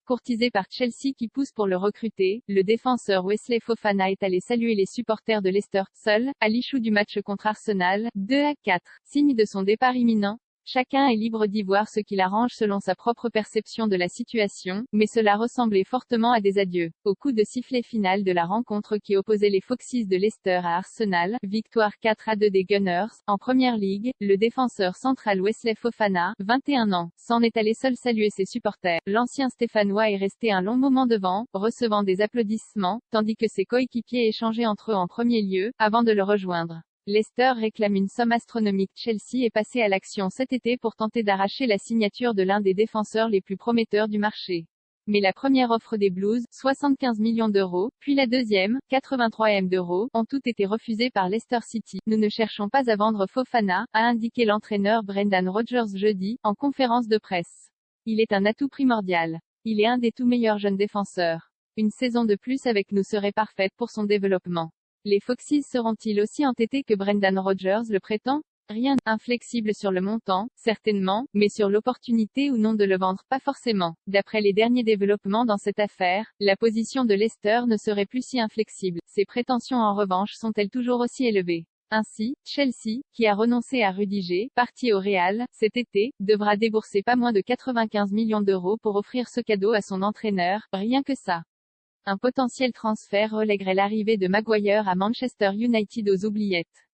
Courtisé par Chelsea qui pousse pour le recruter, le défenseur Wesley Fofana est allé saluer les supporters de Leicester, seul, à l'issue du match contre Arsenal, 2-4. Signe de son départ imminent. Chacun est libre d'y voir ce qui l'arrange selon sa propre perception de la situation, mais cela ressemblait fortement à des adieux. Au coup de sifflet final de la rencontre qui opposait les Foxes de Leicester à Arsenal, victoire 4-2 des Gunners, en Première Ligue, le défenseur central Wesley Fofana, 21 ans, s'en est allé seul saluer ses supporters. L'ancien Stéphanois est resté un long moment devant, recevant des applaudissements, tandis que ses coéquipiers échangeaient entre eux en premier lieu, avant de le rejoindre. Leicester réclame une somme astronomique. Chelsea est passé à l'action cet été pour tenter d'arracher la signature de l'un des défenseurs les plus prometteurs du marché. Mais la première offre des Blues, 75 millions d'euros, puis la deuxième, 83 millions d'euros, ont toutes été refusées par Leicester City. Nous ne cherchons pas à vendre Fofana, a indiqué l'entraîneur Brendan Rodgers jeudi, en conférence de presse. Il est un atout primordial. Il est un des tout meilleurs jeunes défenseurs. Une saison de plus avec nous serait parfaite pour son développement. Les Foxes seront-ils aussi entêtés que Brendan Rodgers le prétend? Rien inflexible sur le montant, certainement, mais sur l'opportunité ou non de le vendre, pas forcément. D'après les derniers développements dans cette affaire, la position de Leicester ne serait plus si inflexible. Ses prétentions en revanche sont-elles toujours aussi élevées? Ainsi, Chelsea, qui a renoncé à Rudiger, parti au Real, cet été, devra débourser pas moins de 95 millions d'euros pour offrir ce cadeau à son entraîneur, rien que ça. Un potentiel transfert relèguerait l'arrivée de Maguire à Manchester United aux oubliettes.